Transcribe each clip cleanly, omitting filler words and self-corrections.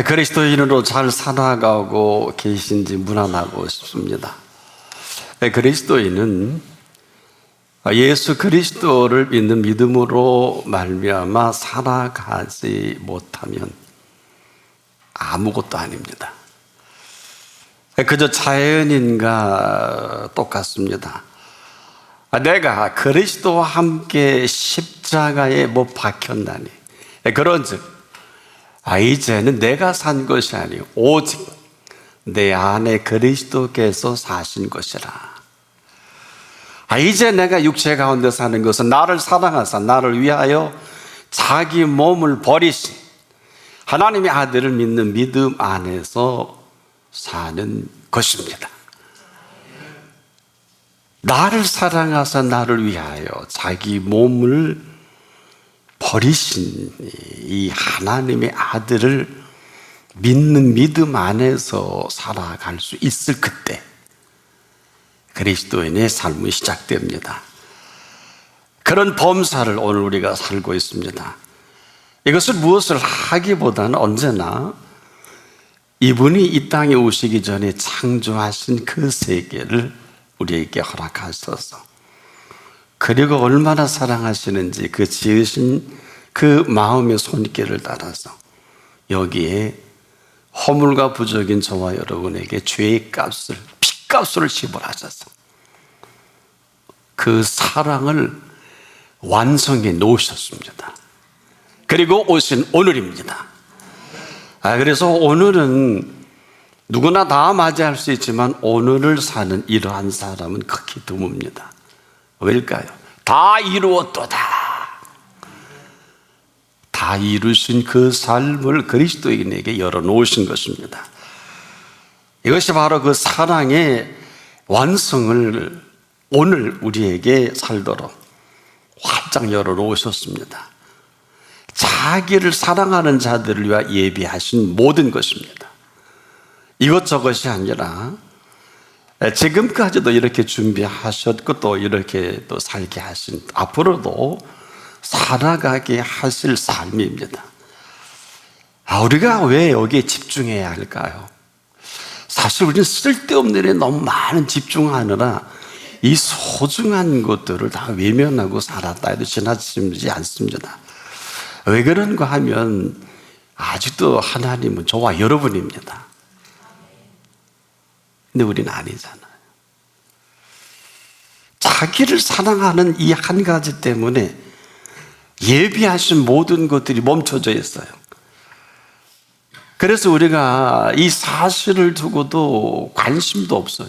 그리스도인으로 잘 살아가고 계신지 문안하고 싶습니다. 그리스도인은 예수 그리스도를 믿는 믿음으로 말미암아 살아가지 못하면 아무것도 아닙니다. 그저 자연인과 똑같습니다. 내가 그리스도와 함께 십자가에 못 박혔나니 그런즉 이제는 내가 산 것이 아니요 오직 내 안에 그리스도께서 사신 것이라. 이제 내가 육체 가운데 사는 것은 나를 사랑하사 나를 위하여 자기 몸을 버리신 하나님의 아들을 믿는 믿음 안에서 사는 것입니다. 나를 사랑하사 나를 위하여 자기 몸을 버리신 이 하나님의 아들을 믿는 믿음 안에서 살아갈 수 있을 그때 그리스도인의 삶이 시작됩니다. 그런 범사를 오늘 우리가 살고 있습니다. 이것을 무엇을 하기보다는 언제나 이분이 이 땅에 오시기 전에 창조하신 그 세계를 우리에게 허락하셔서 그리고 얼마나 사랑하시는지 그 지으신 그 마음의 손길을 따라서 여기에 허물과 부족인 저와 여러분에게 죄의 값을, 핏값을 지불하셔서 그 사랑을 완성해 놓으셨습니다. 그리고 오신 오늘입니다. 그래서 오늘은 누구나 다 맞이할 수 있지만 오늘을 사는 이러한 사람은 극히 드뭅니다. 왜일까요? 다 이루었도다. 다 이루신 그 삶을 그리스도인에게 열어놓으신 것입니다. 이것이 바로 그 사랑의 완성을 오늘 우리에게 살도록 활짝 열어놓으셨습니다. 자기를 사랑하는 자들을 위하여 예비하신 모든 것입니다. 이것저것이 아니라 지금까지도 이렇게 준비하셨고 또 이렇게 또 살게 하신 앞으로도 살아가게 하실 삶입니다. 우리가 왜 여기에 집중해야 할까요? 사실 우리는 쓸데없는 일에 너무 많은 집중하느라 이 소중한 것들을 다 외면하고 살았다 해도 지나치지 않습니다. 왜 그런가 하면 아직도 하나님은 저와 여러분입니다. 근데 우리는 아니잖아요. 자기를 사랑하는 이 한 가지 때문에 예비하신 모든 것들이 멈춰져 있어요. 그래서 우리가 이 사실을 두고도 관심도 없어요.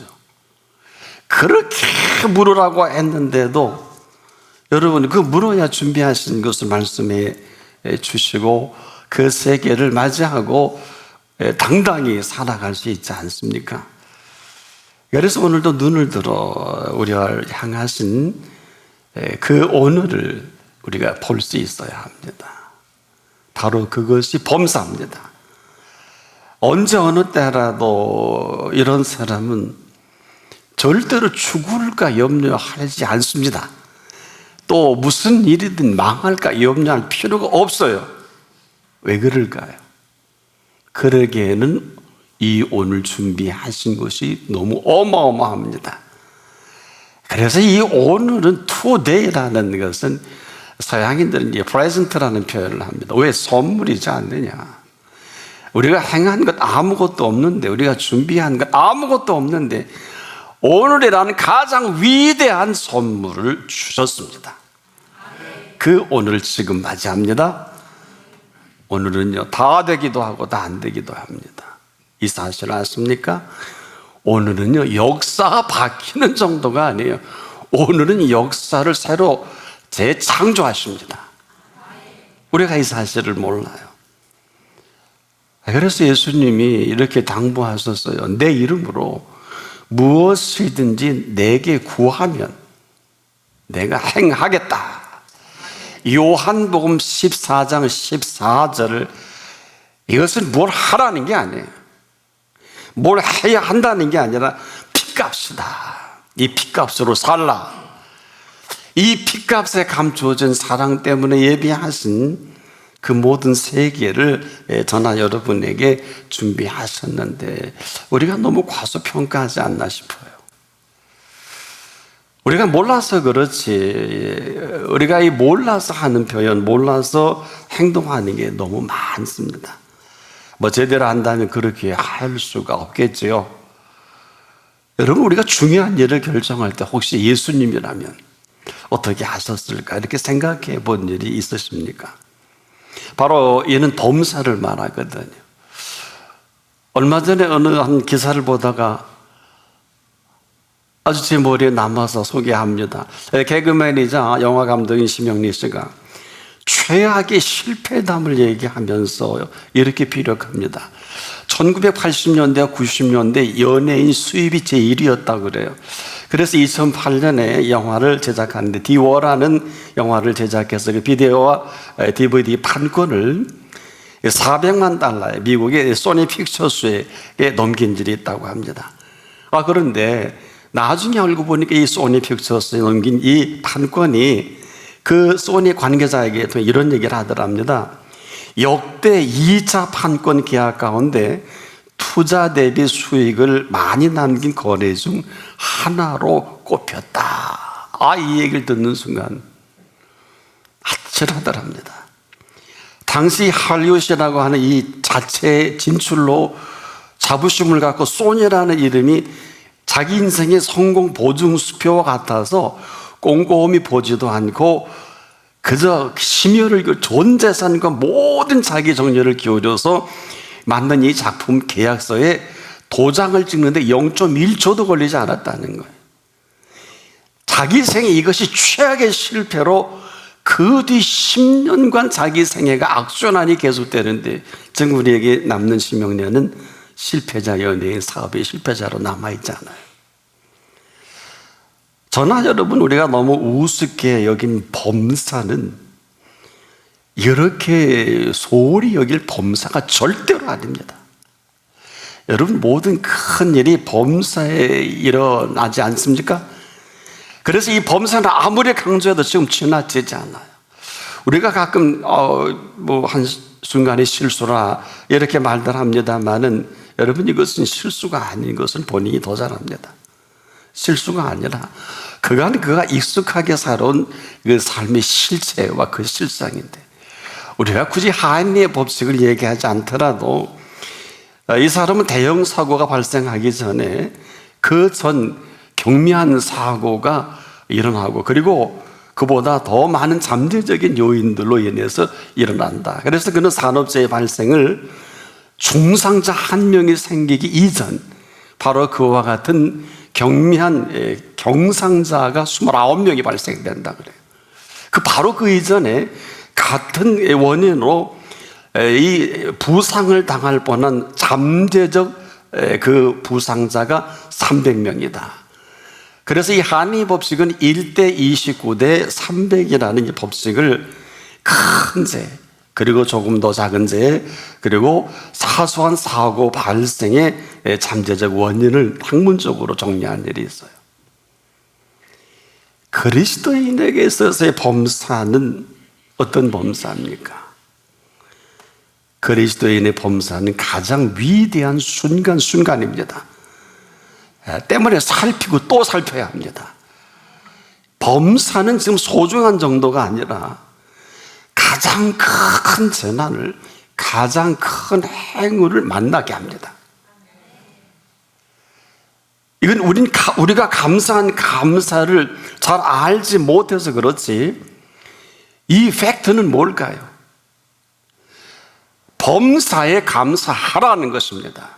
그렇게 물으라고 했는데도 여러분 그 물어야 준비하신 것을 말씀해 주시고 그 세계를 맞이하고 당당히 살아갈 수 있지 않습니까? 그래서 오늘도 눈을 들어 우리를 향하신 그 오늘을 우리가 볼 수 있어야 합니다. 바로 그것이 범사입니다. 언제 어느 때라도 이런 사람은 절대로 죽을까 염려하지 않습니다. 또 무슨 일이든 망할까 염려할 필요가 없어요. 왜 그럴까요? 그러기에는 이 오늘 준비하신 것이 너무 어마어마합니다. 그래서 이 오늘은 today라는 것은 서양인들은 이제 present라는 표현을 합니다. 왜? 선물이지 않느냐. 우리가 행한 것 아무것도 없는데, 우리가 준비한 것 아무것도 없는데 오늘이라는 가장 위대한 선물을 주셨습니다. 그 오늘을 지금 맞이합니다. 오늘은요 다 되기도 하고 다 안 되기도 합니다. 이 사실 아십니까? 오늘은요 역사가 바뀌는 정도가 아니에요. 오늘은 역사를 새로 재창조하십니다. 우리가 이 사실을 몰라요. 그래서 예수님이 이렇게 당부하셨어요. 내 이름으로 무엇이든지 내게 구하면 내가 행하겠다. 요한복음 14장 14절을 이것은 뭘 하라는 게 아니에요. 뭘 해야 한다는 게 아니라 핏값이다. 이 핏값으로 살라. 이 핏값에 감추어진 사랑 때문에 예비하신 그 모든 세계를 저나 여러분에게 준비하셨는데 우리가 너무 과소평가하지 않나 싶어요. 우리가 몰라서 그렇지, 우리가 이 몰라서 하는 표현, 몰라서 행동하는 게 너무 많습니다. 뭐 제대로 한다면 그렇게 할 수가 없겠지요. 여러분, 우리가 중요한 일을 결정할 때 혹시 예수님이라면 어떻게 하셨을까 이렇게 생각해 본 일이 있으십니까? 바로 이는 범사를 말하거든요. 얼마 전에 어느 한 기사를 보다가 아주 제 머리에 남아서 소개합니다. 개그맨이자 영화 감독인 심영리 씨가 최악의 실패담을 얘기하면서 이렇게 비력합니다. 1980년대, 90년대 연예인 수입이 제1위였다고 그래요. 그래서 2008년에 영화를 제작하는데 디워라는 영화를 제작해서 그 비디오와 DVD 판권을 400만 달러에 미국의 소니 픽처스에 넘긴 일이 있다고 합니다. 그런데 나중에 알고 보니까 이 소니 픽처스에 넘긴 이 판권이 그 소니 관계자에게 이런 얘기를 하더랍니다. 역대 2차 판권 계약 가운데 투자 대비 수익을 많이 남긴 거래 중 하나로 꼽혔다. 이 얘기를 듣는 순간 아찔하더랍니다. 당시 할리우드라고 하는 이 자체 진출로 자부심을 갖고 소니라는 이름이 자기 인생의 성공 보증수표와 같아서 꼼꼼히 보지도 않고 그저 심혈을 전 재산과 모든 자기 정열을 기울여서 만든 이 작품 계약서에 도장을 찍는데 0.1초도 걸리지 않았다는 거예요. 자기 생애 이것이 최악의 실패로 그 뒤 10년간 자기 생애가 악순환이 계속되는데 지금 우리에게 남는 심영래는 실패자 연예인 사업의 실패자로 남아있잖아요. 저나 여러분, 우리가 너무 우습게 여긴 범사는 이렇게 소홀히 여길 범사가 절대로 아닙니다. 여러분, 모든 큰 일이 범사에 일어나지 않습니까? 그래서 이 범사는 아무리 강조해도 지금 지나치지 않아요. 우리가 가끔 한 순간에 실수라 이렇게 말들 합니다만은 여러분, 이것은 실수가 아닌 것은 본인이 더 잘합니다. 실수가 아니라 그가 익숙하게 살아온 그 삶의 실체와 그 실상인데, 우리가 굳이 하인리의 법칙을 얘기하지 않더라도 이 사람은 대형 사고가 발생하기 전에 그 전 경미한 사고가 일어나고, 그리고 그보다 더 많은 잠재적인 요인들로 인해서 일어난다. 그래서 그는 산업재해 발생을 중상자 한 명이 생기기 이전, 바로 그와 같은 경미한 경상자가 29명이 발생된다 그래요. 바로 그 이전에 같은 원인으로 이 부상을 당할 뻔한 잠재적 그 부상자가 300명이다. 그래서 이 한의 법칙은 1대 29대 300이라는 이 법칙을 큰 죄, 그리고 조금 더 작은 죄, 그리고 사소한 사고 발생의 잠재적 원인을 학문적으로 정리한 일이 있어요. 그리스도인에게 있어서의 범사는 어떤 범사입니까? 그리스도인의 범사는 가장 위대한 순간입니다. 때문에 살피고 또 살펴야 합니다. 범사는 지금 소중한 정도가 아니라 가장 큰 재난을, 가장 큰 행운을 만나게 합니다. 이건 우리가 감사한 감사를 잘 알지 못해서 그렇지, 이 팩트는 뭘까요? 범사에 감사하라는 것입니다.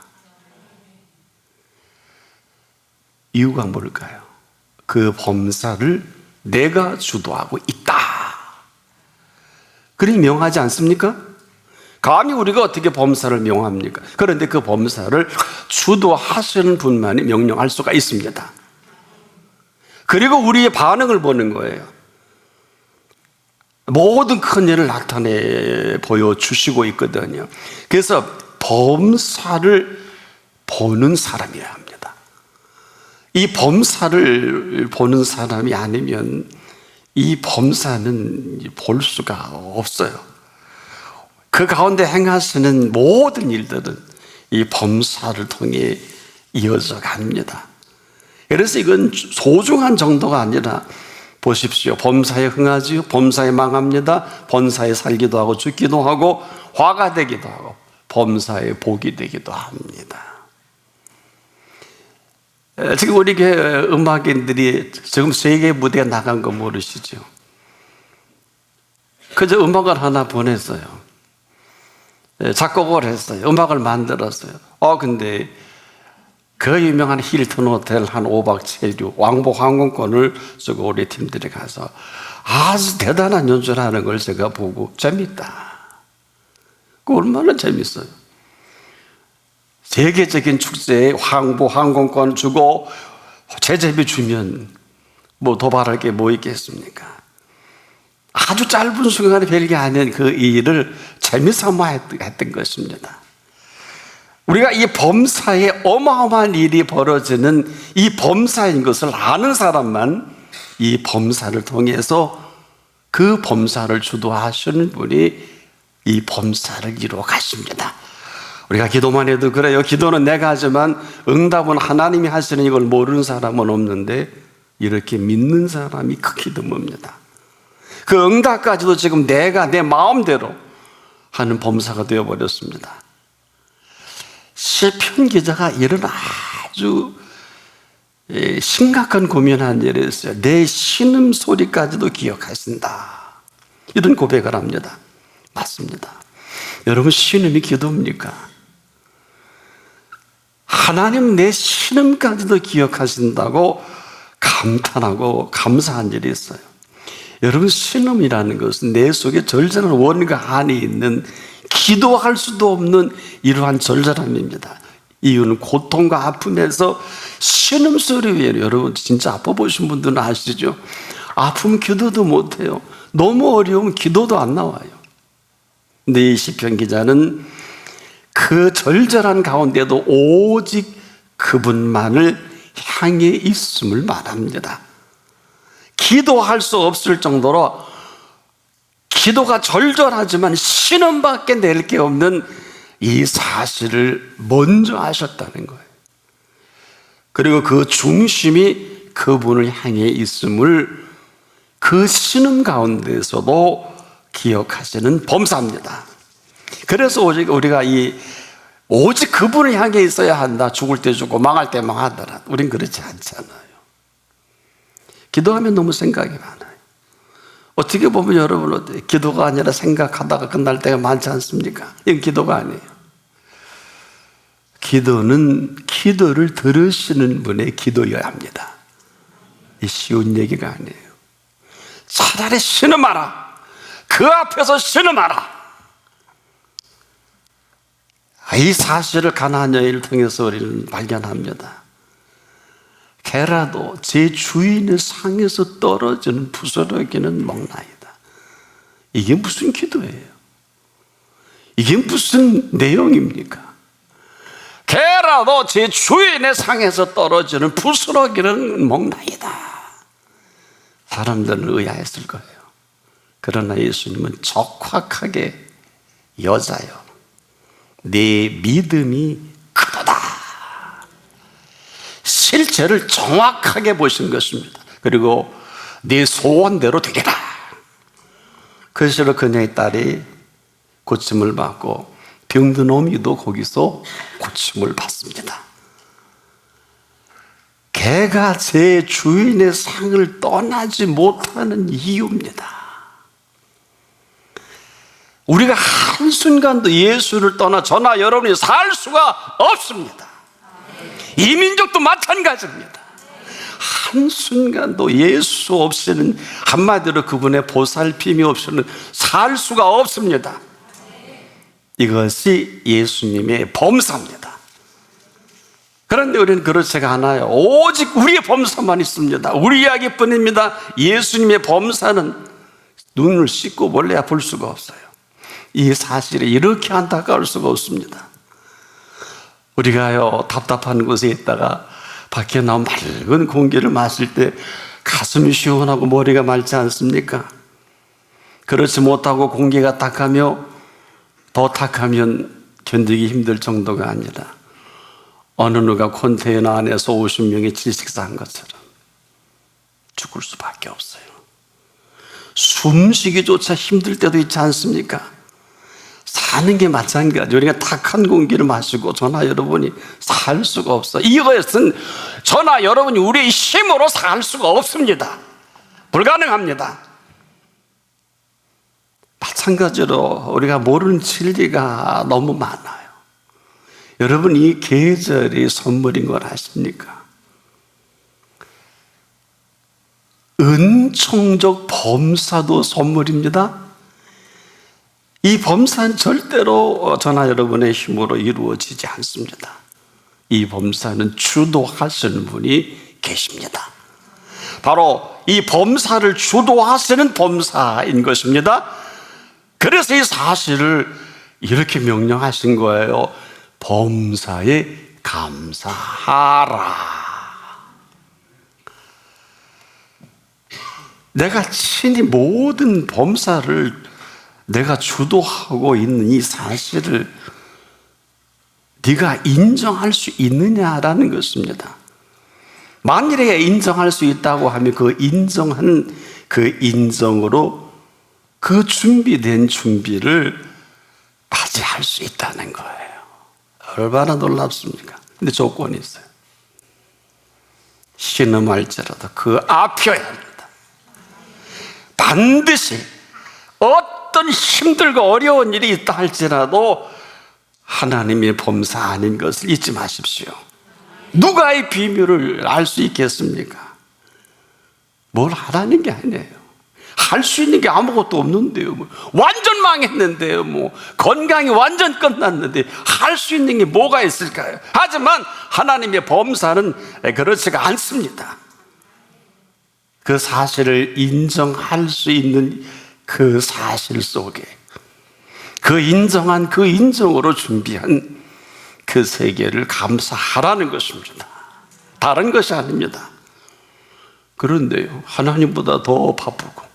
이유가 뭘까요? 그 범사를 내가 주도하고 있다. 그리 명하지 않습니까? 감히 우리가 어떻게 범사를 명합니까? 그런데 그 범사를 주도하시는 분만이 명령할 수가 있습니다. 그리고 우리의 반응을 보는 거예요. 모든 큰 일을 나타내 보여주시고 있거든요. 그래서 범사를 보는 사람이어야 합니다. 이 범사를 보는 사람이 아니면 이 범사는 볼 수가 없어요. 그 가운데 행하시는 모든 일들은 이 범사를 통해 이어져 갑니다. 그래서 이건 소중한 정도가 아니라 보십시오. 범사에 흥하지요, 범사에 망합니다, 범사에 살기도 하고 죽기도 하고 화가 되기도 하고 범사에 복이 되기도 합니다. 지금 우리 교회 음악인들이 지금 세계 무대에 나간 거 모르시죠? 그저 음악을 하나 보냈어요. 작곡을 했어요. 음악을 만들었어요. 근데 그 유명한 힐튼 호텔 한 5박 7일 왕복 항공권을 쓰고 우리 팀들이 가서 아주 대단한 연주를 하는 걸 제가 보고 재밌다. 그 얼마나 재밌어요. 세계적인 축제에 왕복 항공권 주고 제재비 주면 뭐 도발할 게 뭐 있겠습니까? 아주 짧은 시간에 별게 아닌 그 일을 재미삼아 했던 것입니다. 우리가 이 범사에 어마어마한 일이 벌어지는 이 범사인 것을 아는 사람만 이 범사를 통해서 그 범사를 주도하시는 분이 이 범사를 이루어 가십니다. 우리가 기도만 해도 그래요. 기도는 내가 하지만 응답은 하나님이 하시는 이걸 모르는 사람은 없는데 이렇게 믿는 사람이 극히 드뭅니다. 그 응답까지도 지금 내가 내 마음대로 하는 범사가 되어버렸습니다. 시편 기자가 이런 아주 심각한 고민한 일이 있어요. 내 신음소리까지도 기억하신다, 이런 고백을 합니다. 맞습니다. 여러분, 신음이 기도입니까? 하나님 내 신음까지도 기억하신다고 감탄하고 감사한 일이 있어요. 여러분, 신음이라는 것은 내 속에 절절한 원과 안에 있는 기도할 수도 없는 이러한 절절함입니다. 이유는 고통과 아픔에서 신음소리예요. 여러분, 진짜 아파 보신 분들은 아시죠? 아프면 기도도 못해요. 너무 어려우면 기도도 안 나와요. 근데 이 시편 기자는 그 절절한 가운데도 오직 그분만을 향해 있음을 말합니다. 기도할 수 없을 정도로 기도가 절절하지만 신음밖에 낼 게 없는 이 사실을 먼저 하셨다는 거예요. 그리고 그 중심이 그분을 향해 있음을 그 신음 가운데서도 기억하시는 범사입니다. 그래서 우리가 오직 그분을 향해 있어야 한다. 죽을 때 죽고 망할 때 망하더라. 우린 그렇지 않잖아요. 기도하면 너무 생각이 많아요. 어떻게 보면 여러분 어때요? 기도가 아니라 생각하다가 끝날 때가 많지 않습니까? 이건 기도가 아니에요. 기도는 기도를 들으시는 분의 기도여야 합니다. 이 쉬운 얘기가 아니에요. 차라리 신음하라. 그 앞에서 신음하라. 이 사실을 가나안 여인을 통해서 우리는 발견합니다. 개라도 제 주인의 상에서 떨어지는 부스러기는 먹나이다. 이게 무슨 기도예요? 이게 무슨 내용입니까? 개라도 제 주인의 상에서 떨어지는 부스러기는 먹나이다. 사람들은 의아했을 거예요. 그러나 예수님은 적확하게 여자요, 내 믿음이 크도다. 실체를 정확하게 보신 것입니다. 그리고 네 소원대로 되리라. 그래서 그녀의 딸이 고침을 받고 병든 어미도 거기서 고침을 받습니다. 개가 제 주인의 상을 떠나지 못하는 이유입니다. 우리가 한순간도 예수를 떠나 저나 여러분이 살 수가 없습니다. 이 민족도 마찬가지입니다. 한순간도 예수 없이는, 한마디로 그분의 보살핌이 없이는 살 수가 없습니다. 이것이 예수님의 범사입니다. 그런데 우리는 그렇지가 않아요. 오직 우리의 범사만 있습니다. 우리 이야기뿐입니다. 예수님의 범사는 눈을 씻고 몰래야 볼 수가 없어요. 이 사실이 이렇게 안타까울 수가 없습니다. 우리가요, 답답한 곳에 있다가 밖에 나온 맑은 공기를 마실 때 가슴이 시원하고 머리가 맑지 않습니까? 그렇지 못하고 공기가 탁하며 더 탁하면 견디기 힘들 정도가 아니라 어느 누가 컨테이너 안에서 50명이 질식사한 것처럼 죽을 수밖에 없어요. 숨쉬기조차 힘들 때도 있지 않습니까? 사는 게 마찬가지. 우리가 탁한 공기를 마시고 저나 여러분이 살 수가 없어. 이것은 저나 여러분이 우리의 힘으로 살 수가 없습니다. 불가능합니다. 마찬가지로 우리가 모르는 진리가 너무 많아요. 여러분, 이 계절이 선물인 걸 아십니까? 은총적 범사도 선물입니다. 이 범사는 절대로 저나 여러분의 힘으로 이루어지지 않습니다. 이 범사는 주도하시는 분이 계십니다. 바로 이 범사를 주도하시는 범사인 것입니다. 그래서 이 사실을 이렇게 명령하신 거예요. 범사에 감사하라. 내가 친히 모든 범사를 내가 주도하고 있는 이 사실을 네가 인정할 수 있느냐라는 것입니다. 만일에 인정할 수 있다고 하면 그 인정한 그 인정으로 그 준비된 준비를 맞이할 수 있다는 거예요. 얼마나 놀랍습니까? 근데 조건이 있어요. 신음할지라도 그 앞이어야 합니다. 반드시 어떤 힘들고 어려운 일이 있다 할지라도 하나님의 범사 아닌 것을 잊지 마십시오. 누가 이 비밀을 알 수 있겠습니까? 뭘 하라는 게 아니에요. 할 수 있는 게 아무것도 없는데요. 완전 망했는데요. 건강이 완전 끝났는데 할 수 있는 게 뭐가 있을까요? 하지만 하나님의 범사는 그렇지가 않습니다. 그 사실을 인정할 수 있는 그 사실 속에 그 인정한 그 인정으로 준비한 그 세계를 감사하라는 것입니다. 다른 것이 아닙니다. 그런데요, 하나님보다 더 바쁘고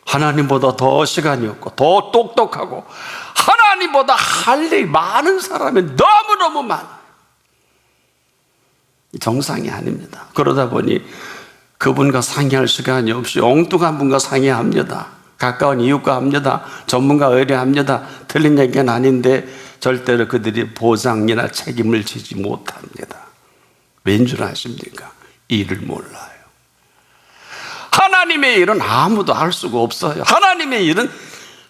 하나님보다 더 시간이 없고 더 똑똑하고 하나님보다 할 일이 많은 사람이 너무너무 많아요. 정상이 아닙니다. 그러다 보니 그분과 상의할 시간이 없이 엉뚱한 분과 상의합니다. 가까운 이웃과 합니다. 전문가 의뢰합니다. 틀린 얘기는 아닌데 절대로 그들이 보상이나 책임을 지지 못합니다. 왠 줄 아십니까? 일을 몰라요. 하나님의 일은 아무도 알 수가 없어요. 하나님의 일은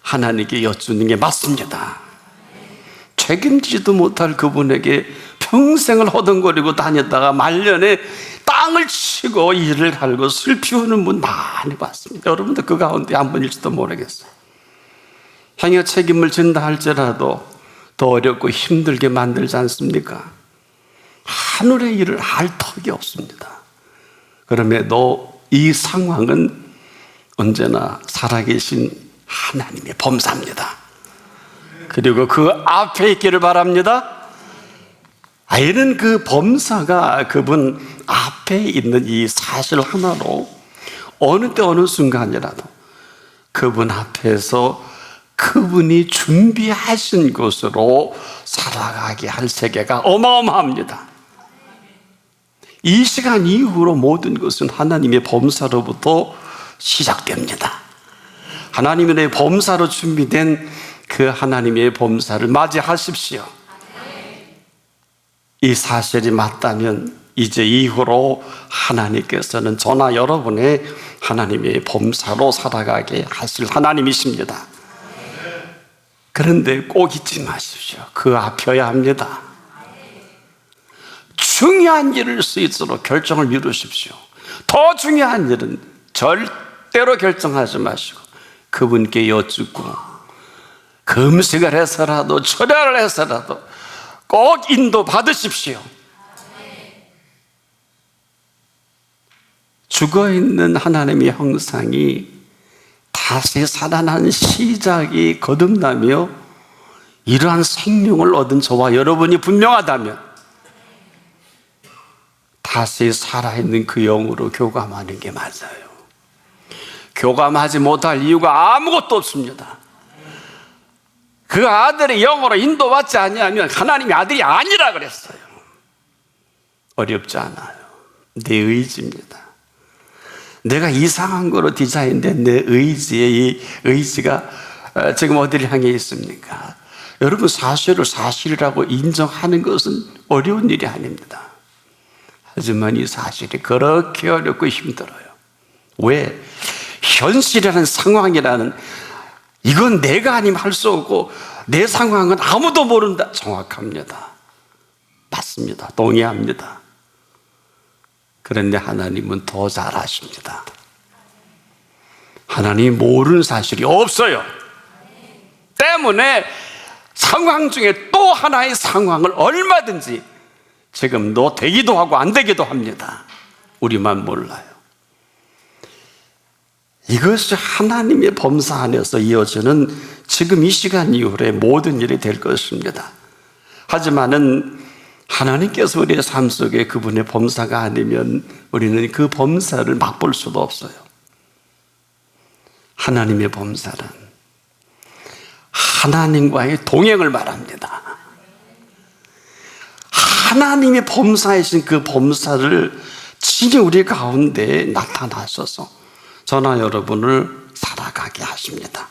하나님께 여쭈는 게 맞습니다. 책임지지도 못할 그분에게 평생을 허둥거리고 다녔다가 말년에 땅을 치고 이를 갈고 슬피우는 분 많이 봤습니다. 여러분들 그 가운데 한 분일지도 모르겠어요. 향여 책임을 진다 할지라도 더 어렵고 힘들게 만들지 않습니까? 하늘의 일을 할 턱이 없습니다. 그럼에도 이 상황은 언제나 살아계신 하나님의 범사입니다. 그리고 그 앞에 있기를 바랍니다. 이는 그 범사가 그분 앞에 있는 이 사실 하나로 어느 때 어느 순간이라도 그분 앞에서 그분이 준비하신 것으로 살아가게 할 세계가 어마어마합니다. 이 시간 이후로 모든 것은 하나님의 범사로부터 시작됩니다. 하나님의 범사로 준비된 그 하나님의 범사를 맞이하십시오. 이 사실이 맞다면 이제 이후로 하나님께서는 저나 여러분의 하나님의 범사로 살아가게 하실 하나님이십니다. 그런데 꼭 잊지 마십시오. 그 앞이어야 합니다. 중요한 일을 스스로 결정을 미루십시오. 더 중요한 일은 절대로 결정하지 마시고 그분께 여쭙고 금식을 해서라도 철야를 해서라도 꼭 인도 받으십시오. 죽어있는 하나님의 형상이 다시 살아난 시작이 거듭나며 이러한 생명을 얻은 저와 여러분이 분명하다면 다시 살아있는 그 영으로 교감하는 게 맞아요. 교감하지 못할 이유가 아무것도 없습니다. 그 아들의 영으로 인도받지 아니하면 하나님의 아들이 아니라 그랬어요. 어렵지 않아요. 내 의지입니다. 내가 이상한 거로 디자인된 내 이 의지가 지금 어디를 향해 있습니까? 여러분, 사실을 사실이라고 인정하는 것은 어려운 일이 아닙니다. 하지만 이 사실이 그렇게 어렵고 힘들어요. 왜? 현실이라는 상황이라는, 이건 내가 아니면 할 수 없고 내 상황은 아무도 모른다. 정확합니다. 맞습니다. 동의합니다. 그런데 하나님은 더 잘 아십니다. 하나님이 모르는 사실이 없어요. 때문에 상황 중에 또 하나의 상황을 얼마든지 지금도 되기도 하고 안 되기도 합니다. 우리만 몰라요. 이것이 하나님의 범사 안에서 이어지는 지금 이 시간 이후에 모든 일이 될 것입니다. 하지만은 하나님께서 우리의 삶 속에 그분의 범사가 아니면 우리는 그 범사를 맛볼 수도 없어요. 하나님의 범사는 하나님과의 동행을 말합니다. 하나님의 범사이신 그 범사를 친히 우리 가운데 나타나셔서 저나 여러분을 살아가게 하십니다.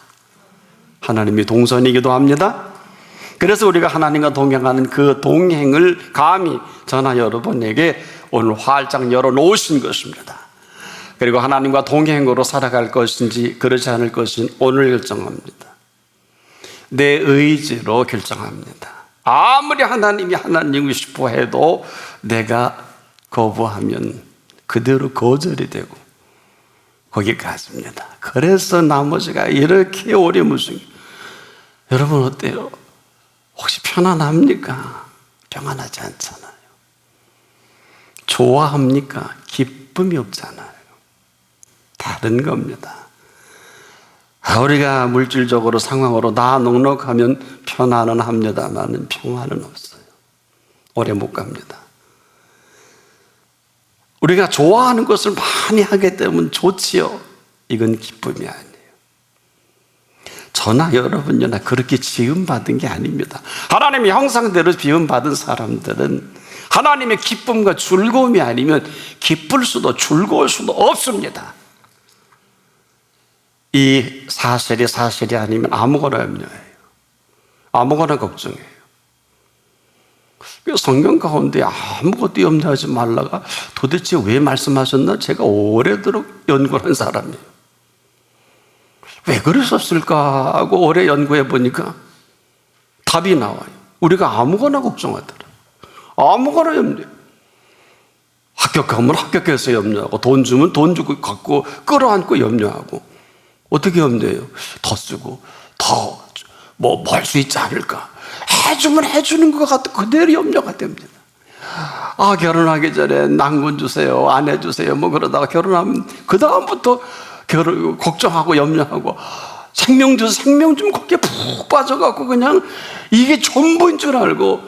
하나님이 동선이기도 합니다. 그래서 우리가 하나님과 동행하는 그 동행을 감히 저나 여러분에게 오늘 활짝 열어놓으신 것입니다. 그리고 하나님과 동행으로 살아갈 것인지 그렇지 않을 것인지 오늘 결정합니다. 내 의지로 결정합니다. 아무리 하나님이 하나님이고 싶어 해도 내가 거부하면 그대로 거절이 되고 거기 갔습니다. 그래서 나머지가 이렇게 오래무중이. 여러분 어때요? 혹시 편안합니까? 평안하지 않잖아요. 좋아합니까? 기쁨이 없잖아요. 다른 겁니다. 우리가 물질적으로 상황으로 다 넉넉하면 편안은 합니다만 평안은 없어요. 오래 못 갑니다. 우리가 좋아하는 것을 많이 하게 되면 좋지요. 이건 기쁨이 아니에요. 저나 여러분이나 그렇게 지음받은 게 아닙니다. 하나님의 형상대로 지음받은 사람들은 하나님의 기쁨과 즐거움이 아니면 기쁠 수도 즐거울 수도 없습니다. 이 사실이 아니면 아무거나 염려해요. 아무거나 걱정해요. 성경 가운데 아무것도 염려하지 말라가 도대체 왜 말씀하셨나? 제가 오래도록 연구한 사람이에요. 왜 그러셨을까 하고 오래 연구해 보니까 답이 나와요. 우리가 아무거나 걱정하더라. 아무거나 염려. 합격하면 합격해서 염려하고, 돈 주면 돈 주고 갖고 끌어안고 염려하고. 어떻게 염려해요? 더 쓰고 더 뭐 할 수 있지 않을까? 해주면 해주는 것 같아 그대로 염려가 됩니다. 결혼하기 전에 난군 주세요, 아내 주세요, 뭐 그러다가 결혼하면 그 다음부터 걱정하고 염려하고, 생명 주세요, 생명 주면 거기에 푹 빠져갖고 그냥 이게 전부인 줄 알고,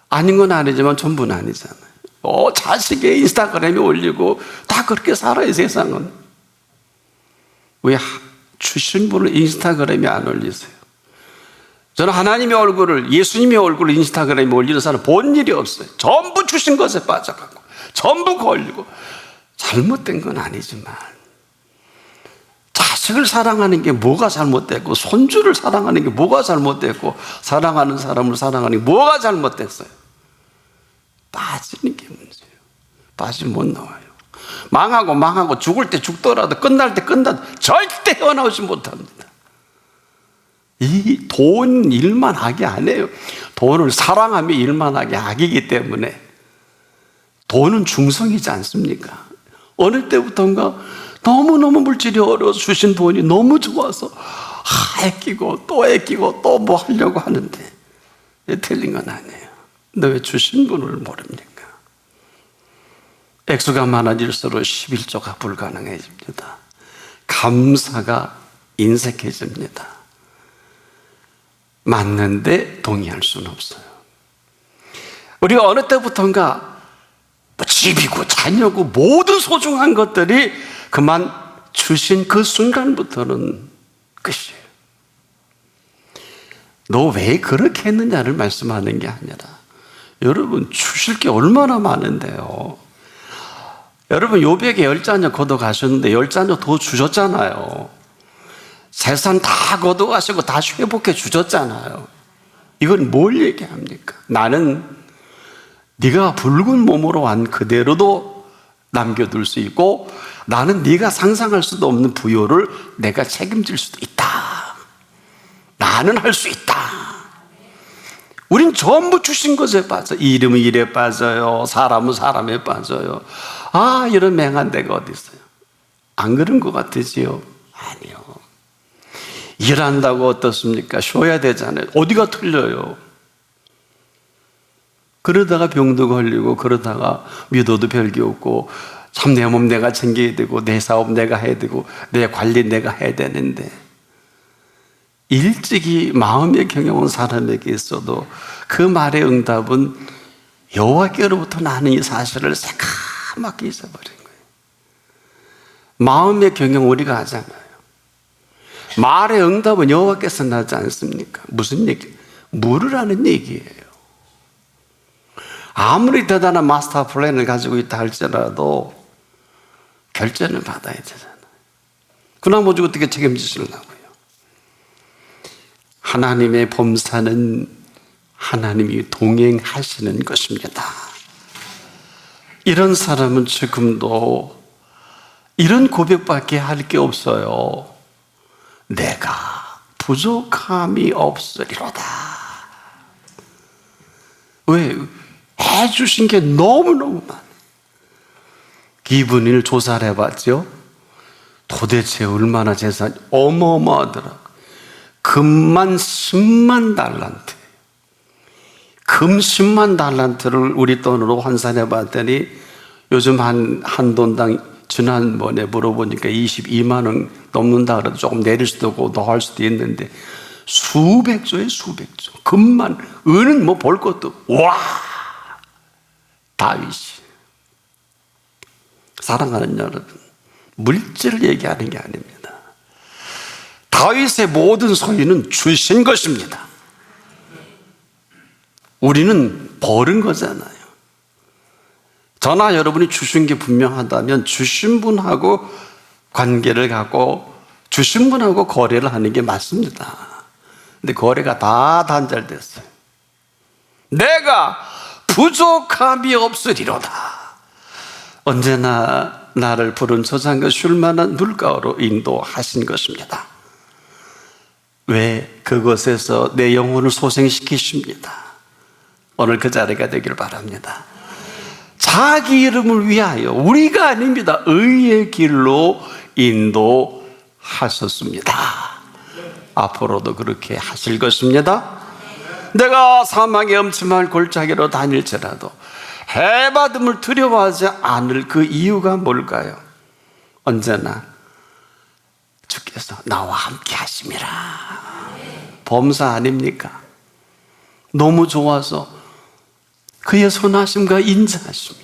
아닌 건 아니지만 전부는 아니잖아요. 자식의 인스타그램에 올리고 다 그렇게 살아요. 세상은. 왜 주신 분을 인스타그램에 안 올리세요? 저는 하나님의 얼굴을, 예수님의 얼굴을 인스타그램에 올리는 사람 본 일이 없어요. 전부 주신 것에 빠져가고 전부 걸리고. 잘못된 건 아니지만 자식을 사랑하는 게 뭐가 잘못됐고, 손주를 사랑하는 게 뭐가 잘못됐고, 사랑하는 사람을 사랑하는 게 뭐가 잘못됐어요? 빠지는 게 문제예요. 빠지면 못 나와요. 망하고 죽을 때 죽더라도 끝날 때 끝나도 절대 헤어나오지 못합니다. 이 돈 일만 하게 안 해요. 돈을 사랑하며 일만 하게 악이기 때문에. 돈은 중성이지 않습니까? 어느 때부터인가 너무너무 물질이 어려워서 주신 돈이 너무 좋아서 아끼고 또 뭐 하려고 하는데, 틀린 건 아니에요. 너 왜 주신 분을 모릅니까? 액수가 많아질수록 11조가 불가능해집니다. 감사가 인색해집니다. 맞는데 동의할 수는 없어요. 우리가 어느 때부터인가 집이고 자녀고 모든 소중한 것들이 그만 주신 그 순간부터는 끝이에요. 너 왜 그렇게 했느냐를 말씀하는 게 아니라, 여러분 주실 게 얼마나 많은데요. 여러분 욥에게 10자녀 거둬가셨는데 10자녀 더 주셨잖아요. 재산 다 거둬가시고 다시 회복해 주셨잖아요. 이건 뭘 얘기합니까? 나는 네가 붉은 몸으로 완 그대로도 남겨둘 수 있고, 나는 네가 상상할 수도 없는 부요를 내가 책임질 수도 있다. 나는 할 수 있다. 우린 전부 주신 것에 빠져. 이름은 일에 빠져요. 사람은 사람에 빠져요. 아, 이런 맹한 데가 어디 있어요? 안 그런 것 같으지요? 아니요. 일한다고 어떻습니까? 쉬어야 되잖아요. 어디가 틀려요? 그러다가 병도 걸리고, 그러다가 믿어도 별게 없고, 참 내 몸 내가 챙겨야 되고, 내 사업 내가 해야 되고, 내 관리 내가 해야 되는데, 일찍이 마음의 경영은 사람에게 있어도 그 말의 응답은 여호와께로부터 나는 이 사실을 새까맣게 잊어버린 거예요. 마음의 경영 우리가 하잖아요. 말의 응답은 여호와께서 나지 않습니까? 무슨 얘기? 물으라는 얘기예요. 아무리 대단한 마스터 플랜을 가지고 있다 할지라도 결제는 받아야 되잖아요. 그나마 어떻게 책임지시려고요? 하나님의 범사는 하나님이 동행하시는 것입니다. 이런 사람은 지금도 이런 고백밖에 할 게 없어요. 내가 부족함이 없으리로다. 왜? 해주신 게 너무너무 많아요. 이분을 조사를 해봤죠. 도대체 얼마나 재산이 어마어마하더라고요. 금만 10만 달란트. 금 10만 달란트를 우리 돈으로 환산해 봤더니 요즘 한 돈당 지난번에 물어보니까 22만 원 넘는다 그래도 조금 내릴 수도 있고 더 할 수도 있는데 수백조에 수백조. 금만, 은은 뭐 볼 것도 없고. 와! 다윗이. 사랑하는 여러분, 물질을 얘기하는 게 아닙니다. 다윗의 모든 소유는 주신 것입니다. 우리는 버린 거잖아요. 저나 여러분이 주신 게 분명하다면 주신 분하고 관계를 갖고 주신 분하고 거래를 하는 게 맞습니다. 근데 거래가 다 단절됐어요. 내가 부족함이 없으리로다. 언제나 나를 푸른 저장과 쉴만한 물가로 인도하신 것입니다. 왜? 그곳에서 내 영혼을 소생시키십니다. 오늘 그 자리가 되기를 바랍니다. 자기 이름을 위하여, 우리가 아닙니다. 의의 길로 인도하셨습니다. 앞으로도 그렇게 하실 것입니다. 내가 사망의 엄침한 골짜기로 다닐지라도 해받음을 두려워하지 않을 그 이유가 뭘까요? 언제나 주께서 나와 함께 하심이라. 범사 아닙니까? 너무 좋아서 그의 선하심과 인자하심이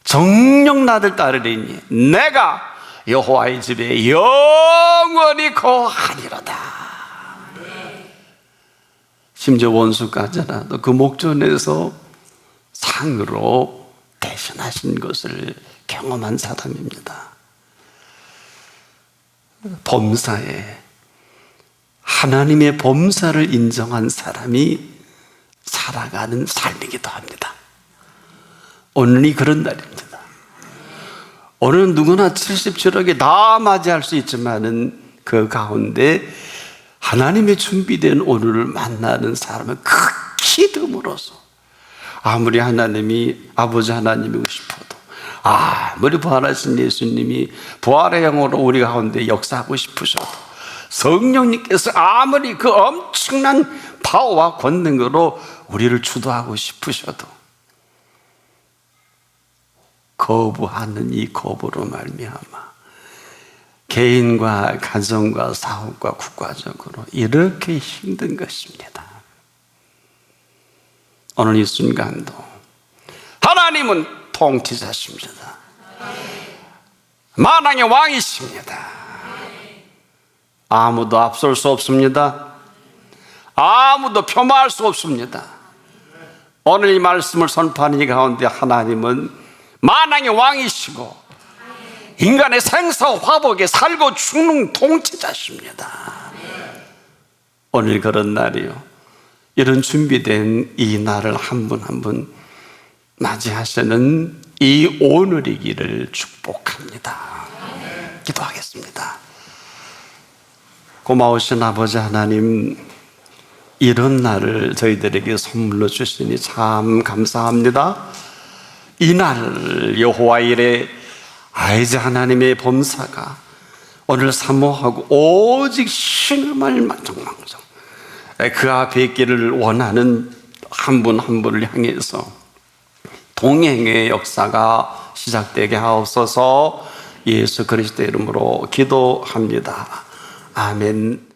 정녕 나를 따르리니 내가 여호와의 집에 영원히 거하리로다. 심지어 원수까지라도 그 목전에서 상으로 대신하신 것을 경험한 사람입니다. 범사에 하나님의 범사를 인정한 사람이 살아가는 삶이기도 합니다. 오늘이 그런 날입니다. 오늘은 누구나 77억이 다 맞이할 수 있지만은 그 가운데 하나님의 준비된 오늘을 만나는 사람은 극히 드물어서, 아무리 하나님이 아버지 하나님이고 싶어도, 아무리 부활하신 예수님이 부활의 영으로 우리 가운데 역사하고 싶으셔도, 성령님께서 아무리 그 엄청난 파워와 권능으로 우리를 주도하고 싶으셔도 거부하는 이 거부로 말미암아 개인과 가정과 사업과 국가적으로 이렇게 힘든 것입니다. 오늘 이 순간도 하나님은 통치자십니다. 만왕의 왕이십니다. 아무도 앞설 수 없습니다. 아무도 폄하할 수 없습니다. 오늘 이 말씀을 선포하는 이 가운데 하나님은 만왕의 왕이시고 인간의 생사 화복에 살고 죽는 통치자십니다. 오늘 그런 날이요, 이런 준비된 이 날을 한 분 한 분 맞이하시는 이 오늘이기를 축복합니다. 기도하겠습니다. 고마우신 아버지 하나님, 이런 날을 저희들에게 선물로 주시니 참 감사합니다. 이 날 여호와 일에 아이즈 하나님의 범사가 오늘 사모하고 오직 신음을 만정망정 그 앞에 있기를 원하는 한 분 한 분을 향해서 동행의 역사가 시작되게 하옵소서. 예수 그리스도의 이름으로 기도합니다. 아멘.